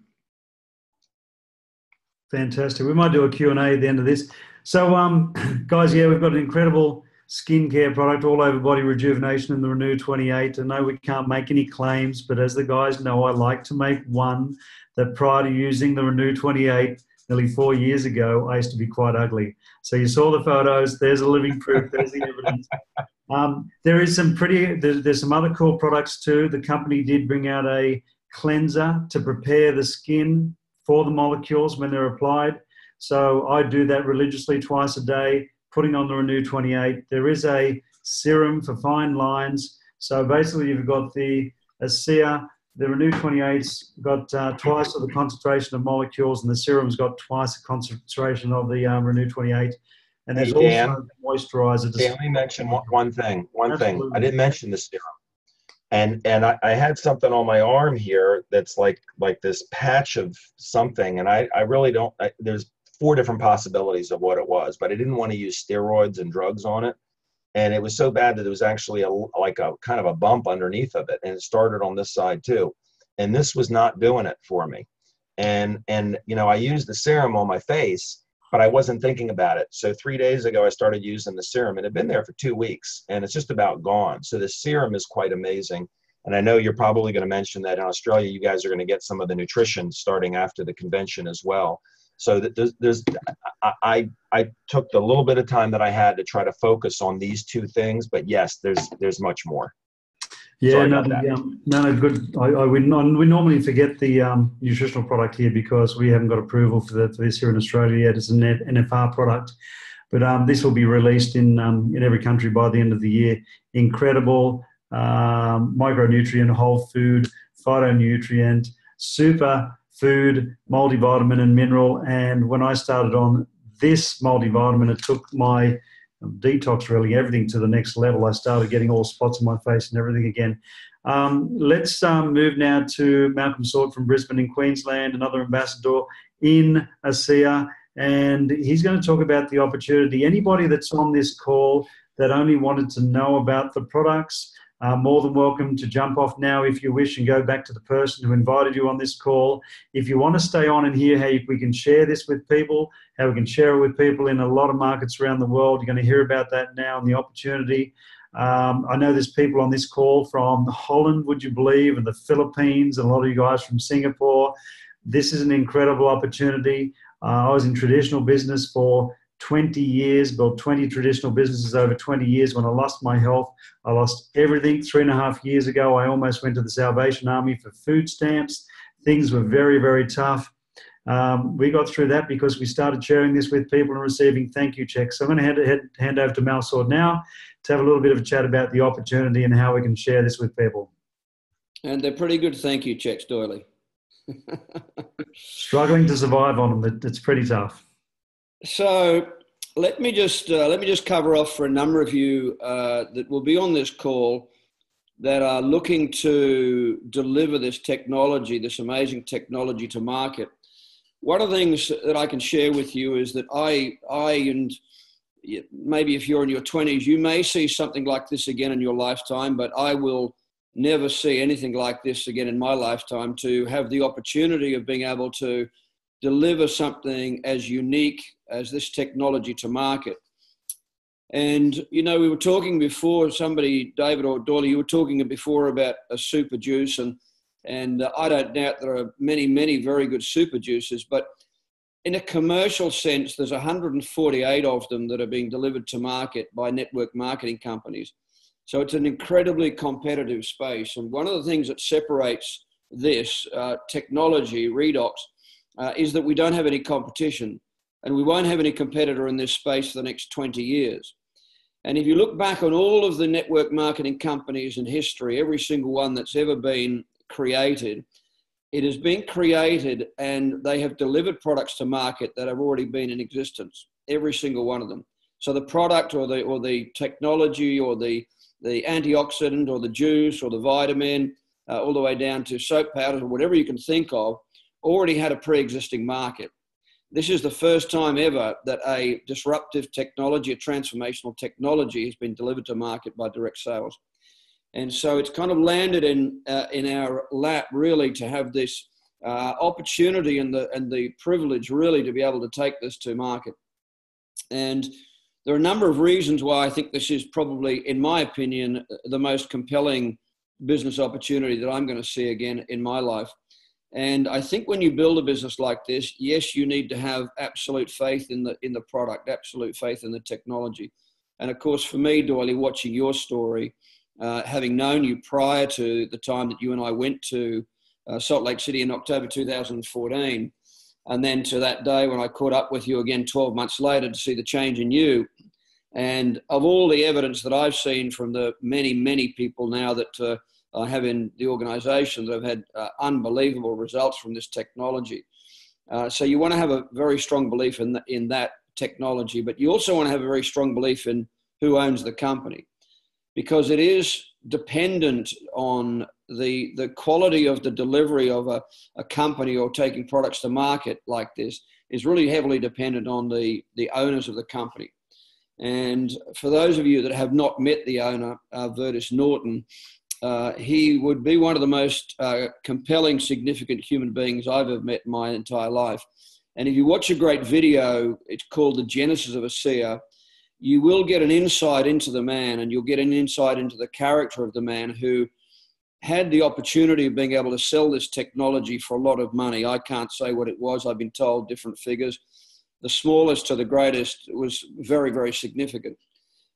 [SPEAKER 1] Fantastic. We might do a Q&A at the end of this. So, guys, yeah, we've got an incredible skincare product, all over body rejuvenation in the RENU 28. I know we can't make any claims, but as the guys know, I like to make one that prior to using the RENU 28 nearly 4 years ago, I used to be quite ugly. So you saw the photos. There's a living proof. There's the evidence. There is some there's some other cool products too. The company did bring out a cleanser to prepare the skin for the molecules when they're applied. So I do that religiously twice a day, putting on the RENU 28. There is a serum for fine lines. So basically you've got the ASEA, the RENU 28's got twice of the concentration of molecules, and the serum's got twice the concentration of the RENU 28. And there's also moisturizer.
[SPEAKER 2] Dan, let me mention one thing. I didn't mention the serum. And I had something on my arm here that's like this patch of something, and I really don't, there's 4 different possibilities of what it was, but I didn't want to use steroids and drugs on it. And it was so bad that there was actually like a kind of a bump underneath of it, and it started on this side too. And this was not doing it for me. And you know, I used the serum on my face, but I wasn't thinking about it. So 3 days ago, I started using the serum, and it had been there for 2 weeks, and it's just about gone. So the serum is quite amazing. And I know you're probably going to mention that in Australia, you guys are going to get some of the nutrition starting after the convention as well. So I took the little bit of time that I had to try to focus on these 2 things, but yes, there's much more.
[SPEAKER 1] Yeah, no, good. We normally forget the nutritional product here because we haven't got approval for this here in Australia yet. It's an NFR product, but this will be released in every country by the end of the year. Incredible micronutrient, whole food, phytonutrient, super food, multivitamin and mineral. And when I started on this multivitamin, it took my detox, really everything to the next level. I started getting all spots on my face and everything again. Let's move now to Malcolm Sword from Brisbane in Queensland, another ambassador in ASEA, and he's going to talk about the opportunity. Anybody that's on this call that only wanted to know about the products, more than welcome to jump off now if you wish and go back to the person who invited you on this call. If you want to stay on and hear how we can share this with people, how we can share it with people in a lot of markets around the world, you're going to hear about that now and the opportunity. I know there's people on this call from Holland, would you believe, and the Philippines, and a lot of you guys from Singapore. This is an incredible opportunity. I was in traditional business for 20 years, built 20 traditional businesses over 20 years. When I lost my health, I lost everything. 3.5 years ago, I almost went to the Salvation Army for food stamps. Things were very, very tough. We got through that because we started sharing this with people and receiving thank you checks. So I'm going to hand over to Mal Sword now to have a little bit of a chat about the opportunity and how we can share this with people.
[SPEAKER 3] And they're pretty good thank you checks, Doyle.
[SPEAKER 1] Struggling to survive on them. It's pretty tough.
[SPEAKER 3] So let me just cover off for a number of you that will be on this call that are looking to deliver this technology, this amazing technology to market. One of the things that I can share with you is that I and maybe if you're in your 20s, you may see something like this again in your lifetime, but I will never see anything like this again in my lifetime, to have the opportunity of being able to deliver something as unique as this technology to market. And, you know, we were talking before, David or Doyle, you were talking before about a super juice, and I don't doubt there are many, many very good super juices, but in a commercial sense, there's 148 of them that are being delivered to market by network marketing companies. So it's an incredibly competitive space. And one of the things that separates this technology, redox, is that we don't have any competition, and we won't have any competitor in this space for the next 20 years. And if you look back on all of the network marketing companies in history, every single one that's ever been created, it has been created and they have delivered products to market that have already been in existence, every single one of them. So the product or the technology or the antioxidant or the juice or the vitamin, all the way down to soap powders or whatever you can think of, already had a pre-existing market. This is the first time ever that a disruptive technology, a transformational technology, has been delivered to market by direct sales. And so it's kind of landed in our lap, really, to have this opportunity and the privilege, really, to be able to take this to market. And there are a number of reasons why I think this is probably, in my opinion, the most compelling business opportunity that I'm going to see again in my life. And I think when you build a business like this, yes, you need to have absolute faith in the product, absolute faith in the technology. And of course, for me, Doyle, watching your story, having known you prior to the time that you and I went to Salt Lake City in October 2014, and then to that day when I caught up with you again 12 months later to see the change in you. And of all the evidence that I've seen from the many, many people now that I have in the organization that have had unbelievable results from this technology. So you want to have a very strong belief in that technology, but you also want to have a very strong belief in who owns the company, because it is dependent on the quality of the delivery of a company or taking products to market like this is really heavily dependent on the owners of the company. And for those of you that have not met the owner, Vertus Norton, he would be one of the most compelling, significant human beings I've ever met in my entire life. And if you watch a great video, it's called The Genesis of ASEA, you will get an insight into the man, and you'll get an insight into the character of the man who had the opportunity of being able to sell this technology for a lot of money. I can't say what it was. I've been told different figures. The smallest to the greatest was very, very significant.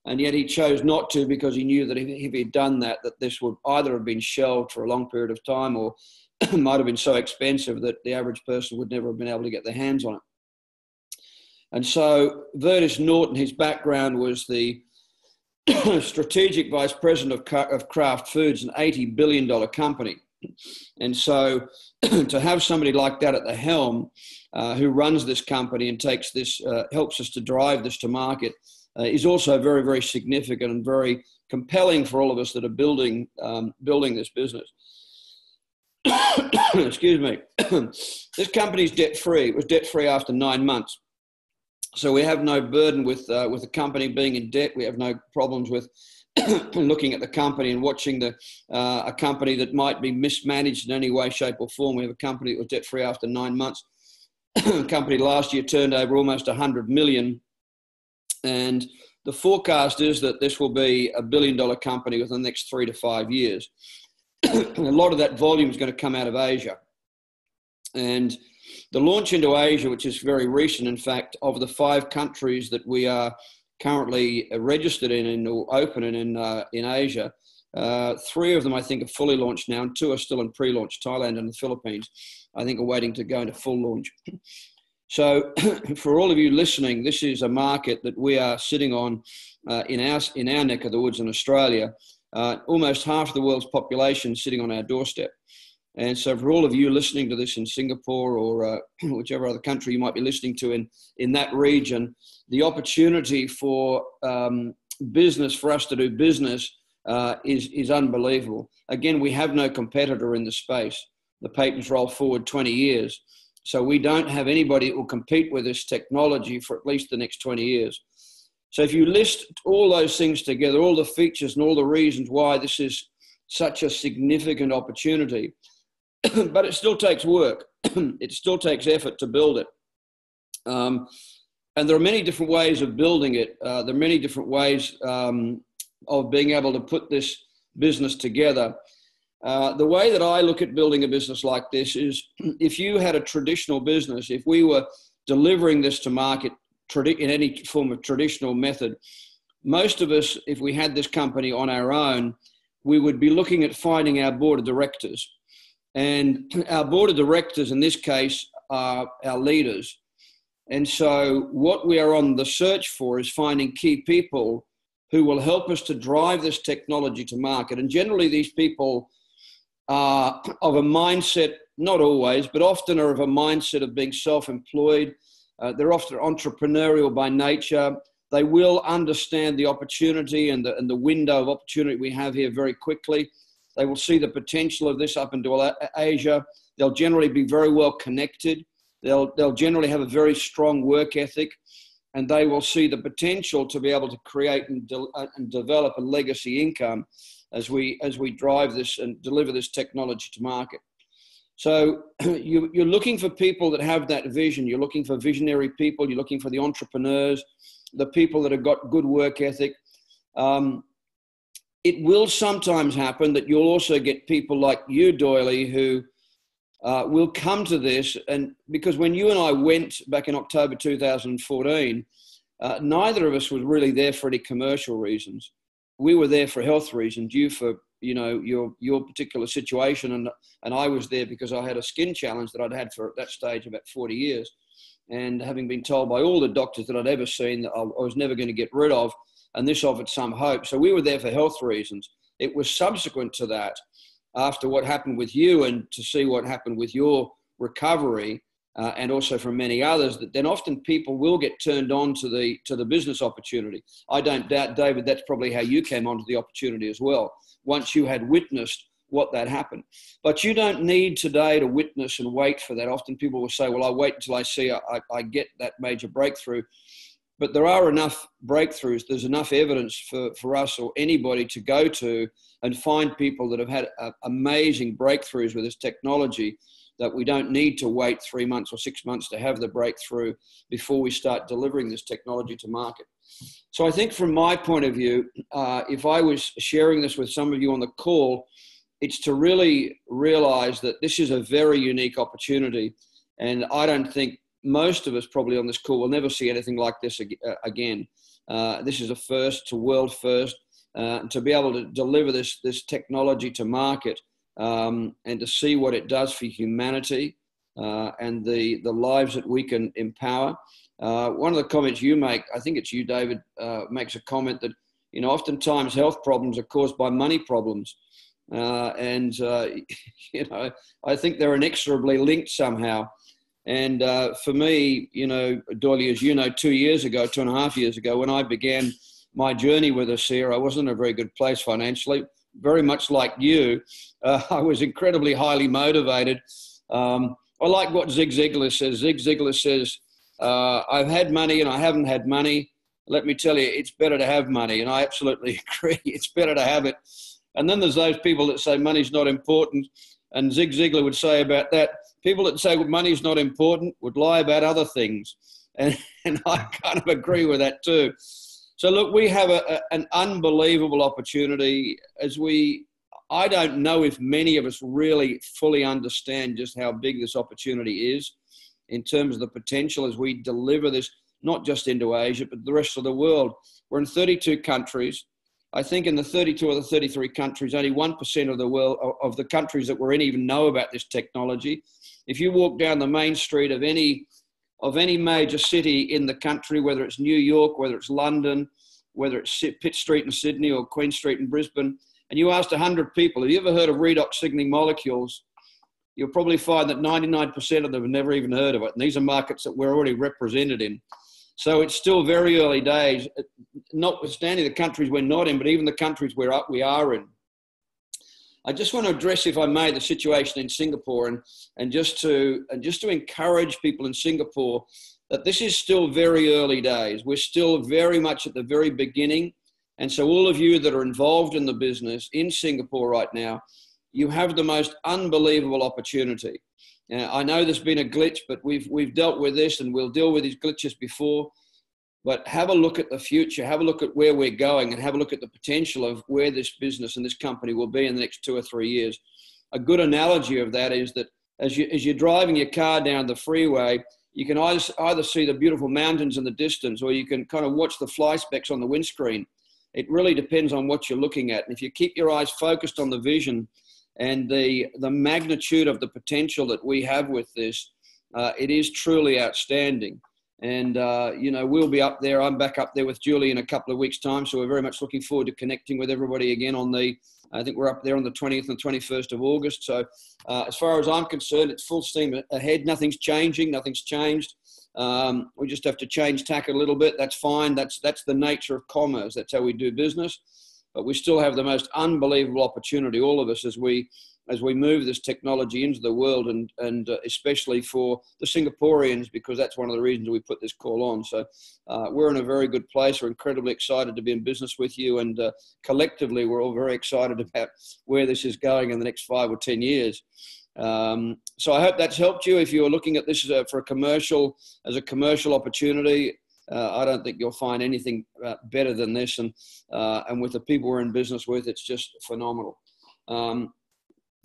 [SPEAKER 3] And yet he chose not to, because he knew that if he had done that, that this would either have been shelved for a long period of time or might have been so expensive that the average person would never have been able to get their hands on it. And so Vertus Norton, his background was the strategic vice president of Kraft Foods, an $80 billion company. And so to have somebody like that at the helm who runs this company and takes this, helps us to drive this to market, is also very, very significant and very compelling for all of us that are building this business. Excuse me. This company is debt-free. It was debt-free after 9 months. So we have no burden with the company being in debt. We have no problems with looking at the company and watching a company that might be mismanaged in any way, shape or form. We have a company that was debt-free after 9 months. The company last year turned over almost 100 million. And the forecast is that this will be a $1 billion company within the next 3 to 5 years. A lot of that volume is going to come out of Asia. And the launch into Asia, which is very recent, in fact, of the 5 countries that we are currently registered in or open in Asia, 3 of them, I think, are fully launched now, and 2 are still in pre-launch. Thailand and the Philippines, I think, are waiting to go into full launch. So for all of you listening, this is a market that we are sitting on in our neck of the woods in Australia. Almost half of the world's population sitting on our doorstep. And so for all of you listening to this in Singapore or whichever other country you might be listening to in that region, the opportunity for business, for us to do business is unbelievable. Again, we have no competitor in the space. The patents roll forward 20 years. So we don't have anybody that will compete with this technology for at least the next 20 years. So if you list all those things together, all the features and all the reasons why this is such a significant opportunity, but it still takes work. It still takes effort to build it. And there are many different ways of building it. There are many different ways of being able to put this business together. The way that I look at building a business like this is, if you had a traditional business, if we were delivering this to market in any form of traditional method, most of us, if we had this company on our own, we would be looking at finding our board of directors. And our board of directors in this case are our leaders. And so what we are on the search for is finding key people who will help us to drive this technology to market. And generally these people are of a mindset, not always, but often are of a mindset of being self-employed. They're often entrepreneurial by nature. They will understand the opportunity and the window of opportunity we have here very quickly. They will see the potential of this up into Asia. They'll generally be very well connected. They'll generally have a very strong work ethic, and they will see the potential to be able to create and develop a legacy income as we drive this and deliver this technology to market. So you're looking for people that have that vision. You're looking for visionary people. You're looking for the entrepreneurs, the people that have got good work ethic. It will sometimes happen that you'll also get people like you, Doyle, who will come to this. And because when you and I went back in October 2014, neither of us was really there for any commercial reasons. We were there for health reasons, you for, you know, your particular situation. And I was there because I had a skin challenge that I'd had for at that stage about 40 years. And having been told by all the doctors that I'd ever seen that I was never going to get rid of, and this offered some hope. So we were there for health reasons. It was subsequent to that, after what happened with you and to see what happened with your recovery, and also from many others, that then often people will get turned on to the business opportunity. I don't doubt, David, that's probably how you came onto the opportunity as well, once you had witnessed what that happened. But you don't need today to witness and wait for that. Often people will say, well, I'll wait until I see I get that major breakthrough. But there are enough breakthroughs. There's enough evidence for us or anybody to go to and find people that have had amazing breakthroughs with this technology, that we don't need to wait 3 months or 6 months to have the breakthrough before we start delivering this technology to market. So I think from my point of view, if I was sharing this with some of you on the call, it's to really realize that this is a very unique opportunity. And I don't think most of us probably on this call will never see anything like this again. This is a first, to world first, to be able to deliver this technology to market, and to see what it does for humanity, and the lives that we can empower. One of the comments you make, I think it's you, David, makes a comment that, you know, oftentimes health problems are caused by money problems. You know, I think they're inexorably linked somehow. And for me, you know, Doyle, as you know, 2.5 years ago, when I began my journey with ASEA, I wasn't in a very good place financially. Very much like you, I was incredibly highly motivated. I like what Zig Ziglar says. Zig Ziglar says, I've had money and I haven't had money. Let me tell you, it's better to have money. And I absolutely agree. It's better to have it. And then there's those people that say money's not important. And Zig Ziglar would say about that, people that say money's not important would lie about other things. And I kind of agree with that too. So look, we have an unbelievable opportunity. I don't know if many of us really fully understand just how big this opportunity is in terms of the potential as we deliver this, not just into Asia, but the rest of the world. We're in 32 countries. I think in the 32 or the 33 countries, only 1% of the world, of the countries that we're in, even know about this technology. If you walk down the main street of any major city in the country, whether it's New York, whether it's London, whether it's Pitt Street in Sydney or Queen Street in Brisbane, and you asked 100 people, have you ever heard of redox signaling molecules? You'll probably find that 99% of them have never even heard of it. And these are markets that we're already represented in. So it's still very early days, notwithstanding the countries we're not in, but even the countries we are in. I just want to address, if I may, the situation in Singapore and just to encourage people in Singapore that this is still very early days. We're still very much at the very beginning. And so all of you that are involved in the business in Singapore right now, you have the most unbelievable opportunity. I know there's been a glitch, but we've dealt with this and we'll deal with these glitches before. But have a look at the future, have a look at where we're going, and have a look at the potential of where this business and this company will be in the next 2 or 3 years. A good analogy of that is that as you're driving your car down the freeway, you can either see the beautiful mountains in the distance, or you can kind of watch the fly specks on the windscreen. It really depends on what you're looking at. And if you keep your eyes focused on the vision and the magnitude of the potential that we have with this, it is truly outstanding. And, you know, we'll be up there. I'm back up there with Julie in a couple of weeks' time. So we're very much looking forward to connecting with everybody again on I think we're up there on the 20th and 21st of August. So as far as I'm concerned, it's full steam ahead. Nothing's changing. Nothing's changed. We just have to change tack a little bit. That's fine. That's the nature of commerce. That's how we do business. But we still have the most unbelievable opportunity, all of us, as we move this technology into the world, and especially for the Singaporeans, because that's one of the reasons we put this call on. So we're in a very good place. We're incredibly excited to be in business with you, and collectively we're all very excited about where this is going in the next 5 or 10 years. So I hope that's helped you. If you're looking at this as a commercial opportunity, I don't think you'll find anything better than this. And with the people we're in business with, it's just phenomenal.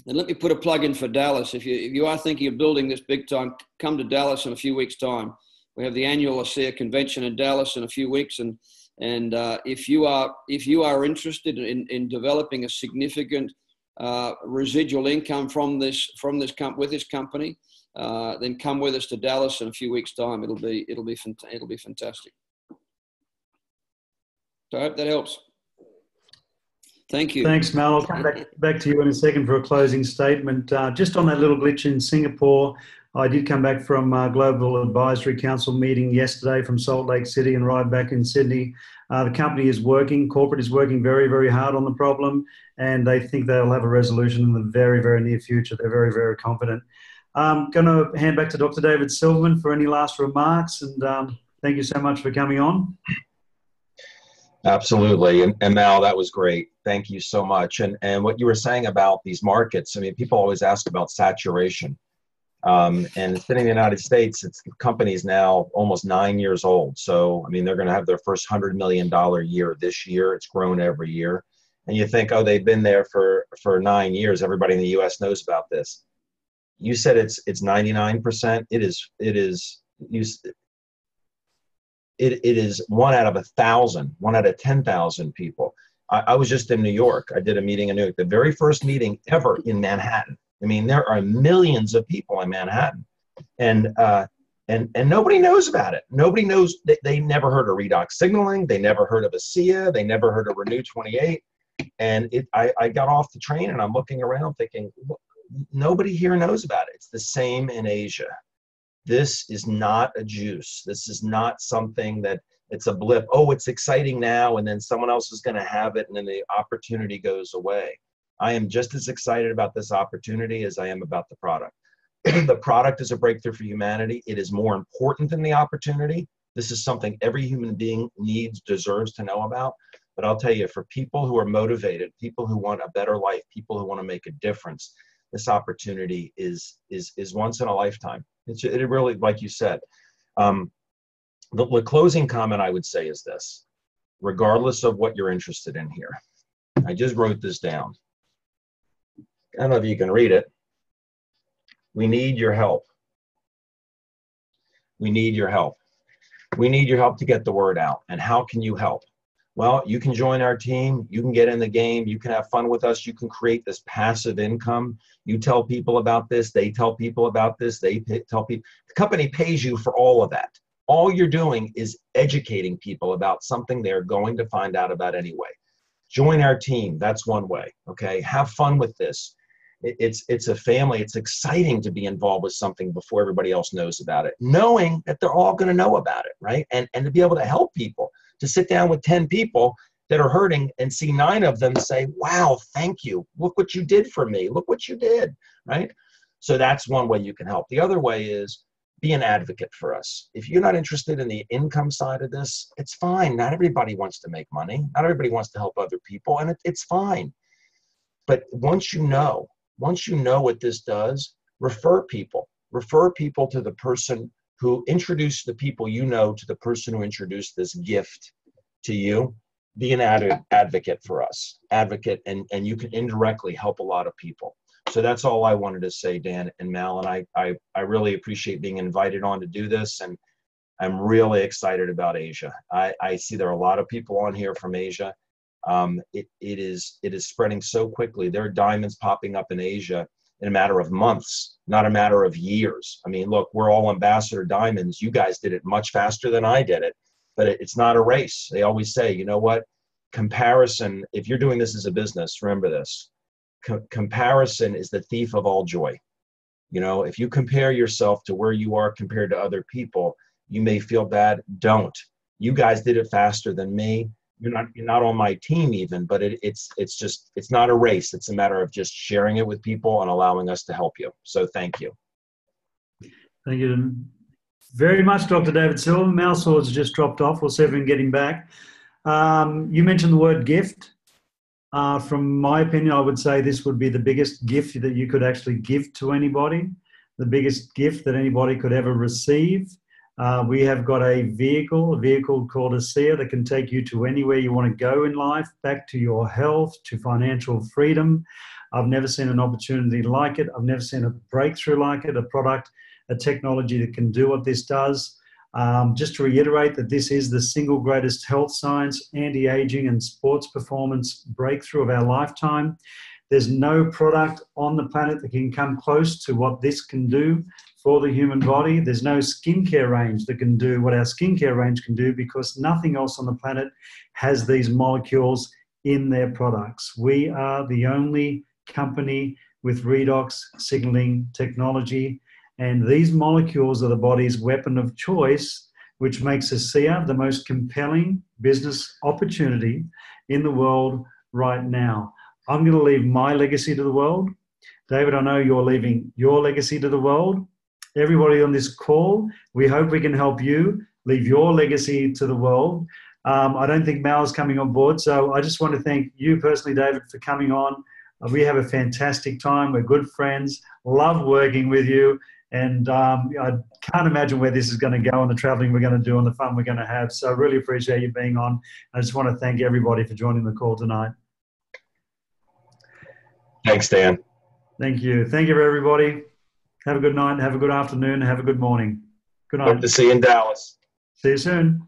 [SPEAKER 3] And let me put a plug in for Dallas. If you are thinking of building this big time, come to Dallas in a few weeks' time. We have the annual ASEA convention in Dallas in a few weeks, and if you are interested in developing a significant residual income with this company, then come with us to Dallas in a few weeks' time. It'll be fantastic. So I hope that helps. Thank you.
[SPEAKER 1] Thanks, Mel. I'll come back to you in a second for a closing statement. Just on that little glitch in Singapore, I did come back from a Global Advisory Council meeting yesterday from Salt Lake City and right back in Sydney. The company is corporate is working very, very hard on the problem, and they think they'll have a resolution in the very, very near future. They're very, very confident. I'm going to hand back to Dr. David Silverman for any last remarks, and thank you so much for coming on.
[SPEAKER 2] Absolutely. And Mal, that was great. Thank you so much. And what you were saying about these markets, I mean, people always ask about saturation. And sitting in the United States, the company's now almost 9 years old. So, I mean, they're going to have their first $100 million year this year. It's grown every year. And you think, oh, they've been there for 9 years. Everybody in the U.S. knows about this. You said it's 99%. It is 1 out of 1,000, 1 out of 10,000 people. I was just in New York. I did a meeting in New York, the very first meeting ever in Manhattan. I mean, there are millions of people in Manhattan, and nobody knows about it. Nobody knows. They never heard of redox signaling. They never heard of ASEA. They never heard of RENU 28. And I got off the train and I'm looking around thinking, nobody here knows about it. It's the same in Asia. This is not a juice. This is not something that it's a blip. Oh, it's exciting now, and then someone else is going to have it, and then the opportunity goes away. I am just as excited about this opportunity as I am about the product. The product is a breakthrough for humanity. It is more important than the opportunity. This is something every human being needs, deserves to know about. But I'll tell you, for people who are motivated, people who want a better life, people who want to make a difference, this opportunity is once in a lifetime. It really, like you said, the closing comment I would say is this: regardless of what you're interested in here, I just wrote this down. I don't know if you can read it. We need your help. We need your help. We need your help to get the word out. And how can you help? Well, you can join our team. You can get in the game. You can have fun with us. You can create this passive income. You tell people about this. They tell people about this. They tell people. The company pays you for all of that. All you're doing is educating people about something they're going to find out about anyway. Join our team. That's one way. Okay. Have fun with this. It's a family. It's exciting to be involved with something before everybody else knows about it, knowing that they're all going to know about it, right? And to be able to help people, to sit down with 10 people that are hurting and see 9 of them say, wow, thank you. Look what you did for me. Look what you did, right? So that's one way you can help. The other way is be an advocate for us. If you're not interested in the income side of this, it's fine. Not everybody wants to make money. Not everybody wants to help other people, and it's fine. But once you know what this does, refer people to the person who introduced the people you know to the person who introduced this gift to you. Be an advocate for us, and you can indirectly help a lot of people. So that's all I wanted to say, Dan and Mal, and I really appreciate being invited on to do this, and I'm really excited about Asia. I see there are a lot of people on here from Asia. It is spreading so quickly. There are diamonds popping up in Asia in a matter of months, not a matter of years. I mean, look, we're all Ambassador Diamonds. You guys did it much faster than I did it, but it's not a race. They always say, you know what? Comparison, if you're doing this as a business, remember this, comparison is the thief of all joy. You know, if you compare yourself to where you are compared to other people, you may feel bad. Don't. You guys did it faster than me. You're not on my team even, but it's not a race. It's a matter of just sharing it with people and allowing us to help you. So thank you.
[SPEAKER 1] Thank you very much, Dr. David Silverman. Malsaw's just dropped off. We'll see if we can get him back. You mentioned the word gift. From my opinion, I would say this would be the biggest gift that you could actually give to anybody, the biggest gift that anybody could ever receive. We have got a vehicle called ASEA that can take you to anywhere you want to go in life, back to your health, to financial freedom. I've never seen an opportunity like it. I've never seen a breakthrough like it, a product, a technology that can do what this does. Just to reiterate that this is the single greatest health science, anti-aging and sports performance breakthrough of our lifetime. There's no product on the planet that can come close to what this can do for the human body. There's no skincare range that can do what our skincare range can do, because nothing else on the planet has these molecules in their products. We are the only company with redox signaling technology, and these molecules are the body's weapon of choice, which makes ASEA the most compelling business opportunity in the world right now. I'm going to leave my legacy to the world. David, I know you're leaving your legacy to the world. Everybody on this call, we hope we can help you leave your legacy to the world. I don't think Mal's coming on board, so I just want to thank you personally, David, for coming on. We have a fantastic time. We're good friends. Love working with you. And I can't imagine where this is going to go and the traveling we're going to do and the fun we're going to have. So I really appreciate you being on. I just want to thank everybody for joining the call tonight.
[SPEAKER 2] Thanks, Dan.
[SPEAKER 1] Thank you. Thank you, everybody. Have a good night. Have a good afternoon. Have a good morning. Good night.
[SPEAKER 2] Hope to see you in Dallas.
[SPEAKER 1] See you soon.